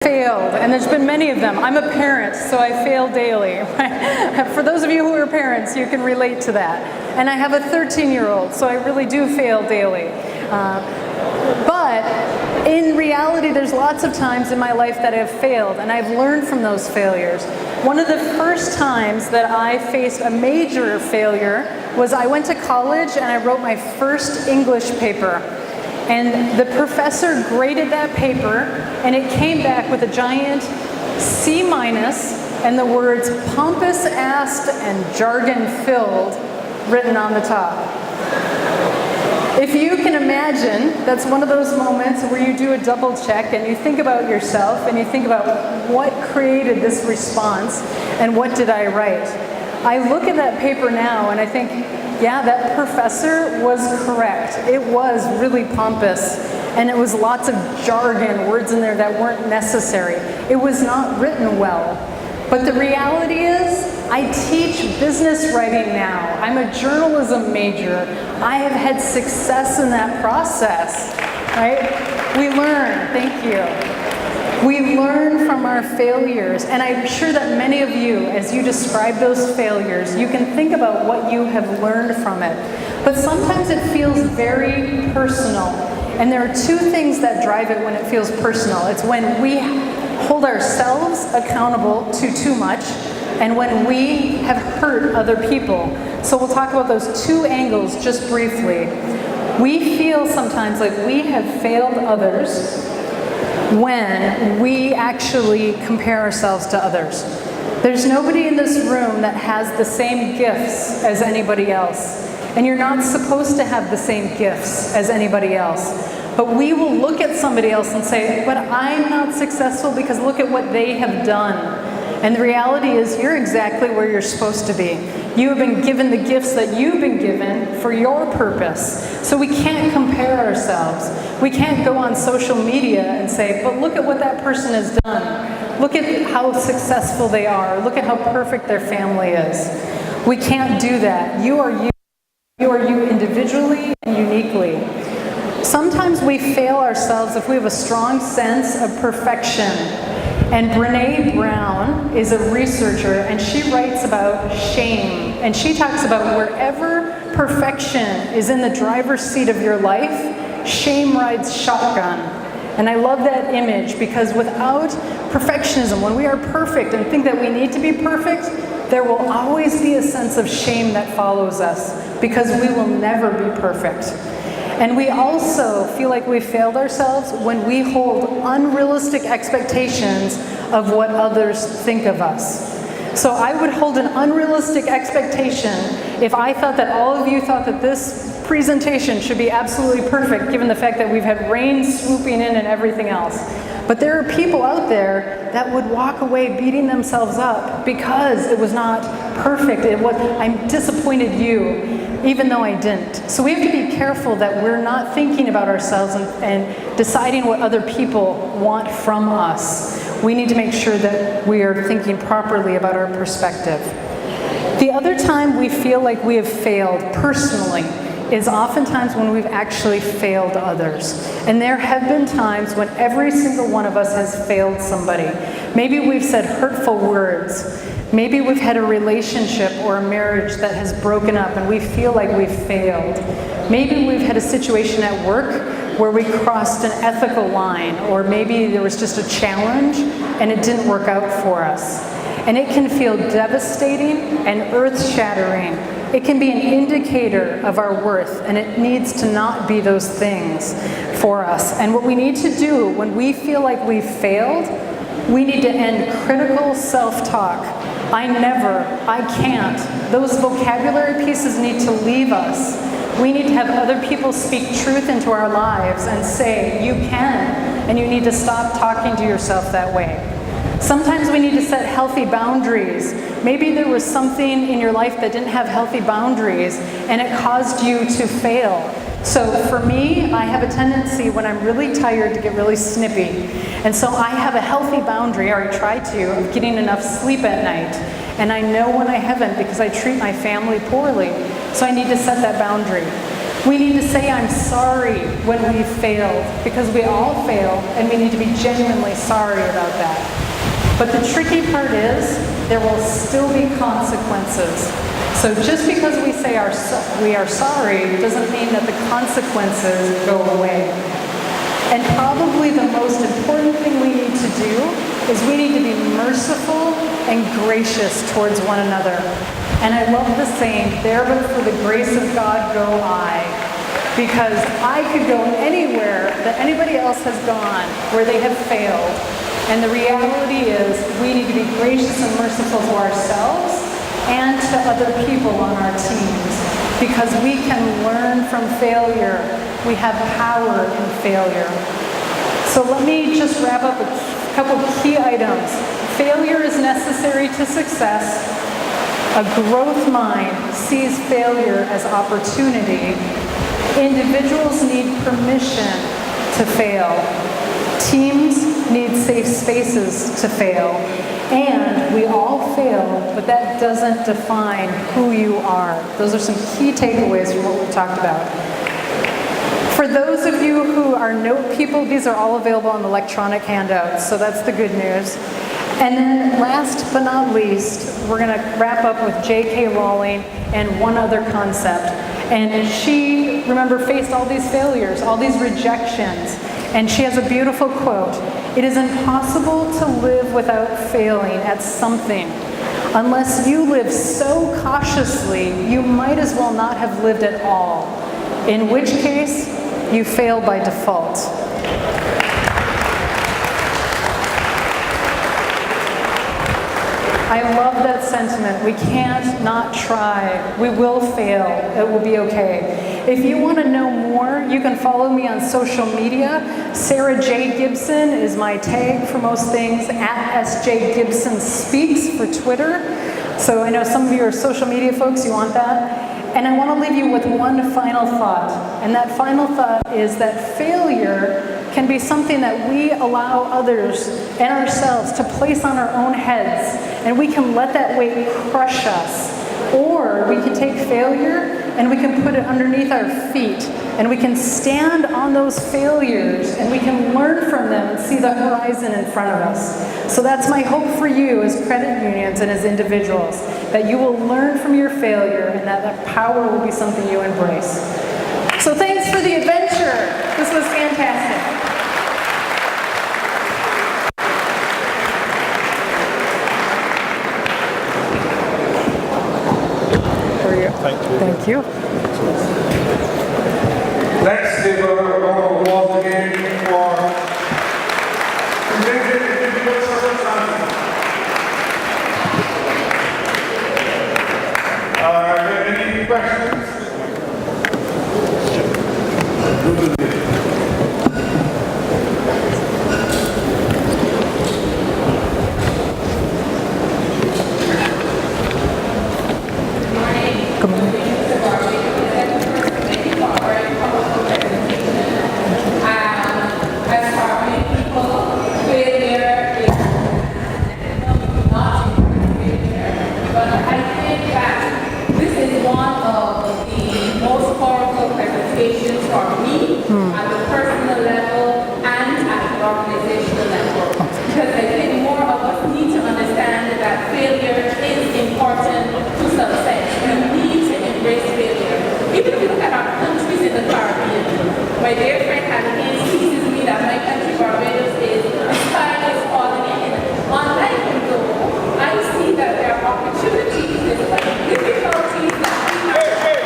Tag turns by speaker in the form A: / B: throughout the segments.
A: Failed, and there's been many of them. I'm a parent, so I fail daily. For those of you who are parents, you can relate to that. And I have a 13-year-old, so I really do fail daily. But in reality, there's lots of times in my life that I've failed, and I've learned from those failures. One of the first times that I faced a major failure was I went to college and I wrote my first English paper. And the professor graded that paper, and it came back with a giant C- and the words pompous-assed and jargon-filled written on the top. If you can imagine, that's one of those moments where you do a double check and you think about yourself and you think about what created this response and what did I write. I look at that paper now and I think, yeah, that professor was correct. It was really pompous, and it was lots of jargon, words in there that weren't necessary. It was not written well. But the reality is, I teach business writing now. I'm a journalism major. I have had success in that process, right? We learn, thank you. We learn from our failures, and I'm sure that many of you, as you describe those failures, you can think about what you have learned from it. But sometimes it feels very personal, and there are two things that drive it when it feels personal. It's when we hold ourselves accountable to too much, and when we have hurt other people. So we'll talk about those two angles just briefly. We feel sometimes like we have failed others when we actually compare ourselves to others. There's nobody in this room that has the same gifts as anybody else. And you're not supposed to have the same gifts as anybody else. But we will look at somebody else and say, but I'm not successful because look at what they have done. And the reality is you're exactly where you're supposed to be. You have been given the gifts that you've been given for your purpose. So we can't compare ourselves. We can't go on social media and say, but look at what that person has done. Look at how successful they are. Look at how perfect their family is. We can't do that. You are you. You are you individually and uniquely. Sometimes we fail ourselves if we have a strong sense of perfection. And Brené Brown is a researcher, and she writes about shame. And she talks about wherever perfection is in the driver's seat of your life, shame rides shotgun. And I love that image because without perfectionism, when we are perfect and think that we need to be perfect, there will always be a sense of shame that follows us because we will never be perfect. And we also feel like we failed ourselves when we hold unrealistic expectations of what others think of us. So I would hold an unrealistic expectation if I thought that all of you thought that this presentation should be absolutely perfect, given the fact that we've had rain swooping in and everything else. But there are people out there that would walk away beating themselves up because it was not perfect. I'm disappointed you, even though I didn't. So we have to be careful that we're not thinking about ourselves and deciding what other people want from us. We need to make sure that we are thinking properly about our perspective. The other time we feel like we have failed personally is oftentimes when we've actually failed others. And there have been times when every single one of us has failed somebody. Maybe we've said hurtful words. Maybe we've had a relationship or a marriage that has broken up and we feel like we've failed. Maybe we've had a situation at work where we crossed an ethical line, or maybe there was just a challenge and it didn't work out for us. And it can feel devastating and earth-shattering. It can be an indicator of our worth, and it needs to not be those things for us. And what we need to do when we feel like we've failed, we need to end critical self-talk. I never, I can't. Those vocabulary pieces need to leave us. We need to have other people speak truth into our lives and say, you can, and you need to stop talking to yourself that way. Sometimes we need to set healthy boundaries. Maybe there was something in your life that didn't have healthy boundaries and it caused you to fail. So for me, I have a tendency when I'm really tired to get really snippy. And so I have a healthy boundary, or I try to, of getting enough sleep at night. And I know when I haven't because I treat my family poorly. So I need to set that boundary. We need to say, I'm sorry when we failed, because we all fail, and we need to be genuinely sorry about that. But the tricky part is, there will still be consequences. So just because we say we are sorry doesn't mean that the consequences go away. And probably the most important thing we need to do is we need to be merciful and gracious towards one another. And I love the saying, there but for the grace of God go I. Because I could go anywhere that anybody else has gone where they have failed. And the reality is we need to be gracious and merciful to ourselves and to other people on our teams. Because we can learn from failure. We have power in failure. So let me just wrap up with a couple key items. Failure is necessary to success. A growth mind sees failure as opportunity. Individuals need permission to fail. Teams need safe spaces to fail. And we all fail, but that doesn't define who you are. Those are some key takeaways from what we talked about. For those of you who are note people, these are all available on electronic handouts, so that's the good news. And then last but not least, we're going to wrap up with J.K. Rowling and one other concept. And she, remember, faced all these failures, all these rejections. And she has a beautiful quote. It is impossible to live without failing at something. Unless you live so cautiously, you might as well not have lived at all. In which case, you fail by default. I love that sentiment. We can't not try. We will fail. It will be okay. If you want to know more, you can follow me on social media. Sarah J. Gibson is my tag for most things, at SJ Gibson Speaks for Twitter. So I know some of you are social media folks, you want that. And I want to leave you with one final thought. And that final thought is that failure can be something that we allow others and ourselves to place on our own heads, and we can let that weight crush us. Or we can take failure and we can put it underneath our feet, and we can stand on those failures and we can learn from them and see the horizon in front of us. So that's my hope for you as credit unions and as individuals, that you will learn from your failure and that power will be something you embrace. So thanks for the adventure. This was fantastic. Thank you.
B: Let's give a round of applause again for presenting individual circumstances. Are there any questions?
C: My dear friend Hannah teases me that my country, Barbados, is the sky is falling in. Unlike him though, I see that there are opportunities despite difficulties that we have.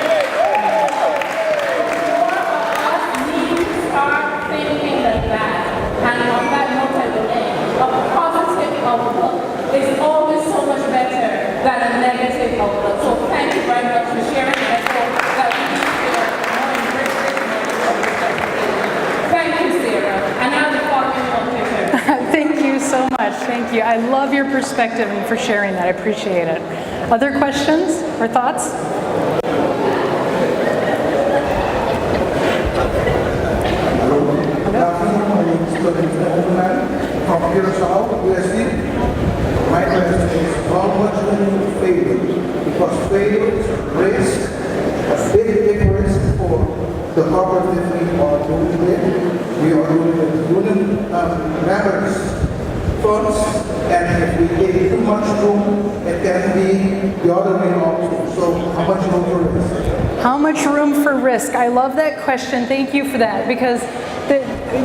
C: More of us need to start thinking like that. And on that note I will end. A positive outlook is always so much better than a negative outlook. So thank you very much for sharing that hope that we need to share more enrichment. Thank you, Sarah. And now the following one picture.
A: Thank you so much. Thank you. I love your perspective and for sharing that. I appreciate it. Other questions or thoughts?
D: From Curacao, USA. My question is, how much do you fail? Because failure is a risk, a big risk for the cooperative we are doing it. We are doing it union members first, and if we give too much room, it can be the other way also. So how much room for risk?
A: How much room for risk? I love that question. Thank you for that, because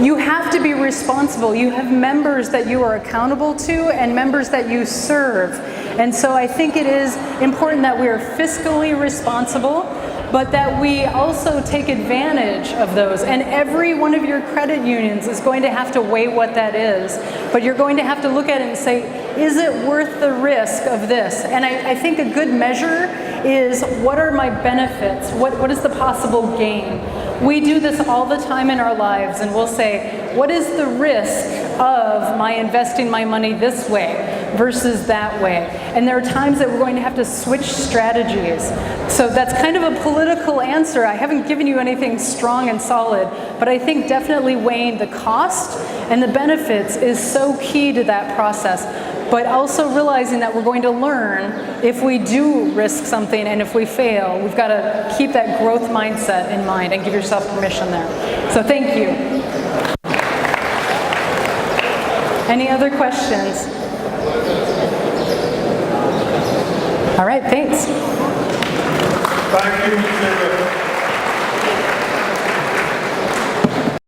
A: you have to be responsible. You have members that you are accountable to and members that you serve. And so I think it is important that we are fiscally responsible, but that we also take advantage of those. And every one of your credit unions is going to have to weigh what that is. But you're going to have to look at it and say, is it worth the risk of this? And I think a good measure is, what are my benefits? What is the possible gain? We do this all the time in our lives, and we'll say, what is the risk of my investing my money this way versus that way? And there are times that we're going to have to switch strategies. So that's kind of a political answer. I haven't given you anything strong and solid, but I think definitely weighing the cost and the benefits is so key to that process. But also realizing that we're going to learn if we do risk something, and if we fail, we've got to keep that growth mindset in mind and give yourself permission there. So thank you. Any other questions? All right, thanks.
B: Thank you, Mr.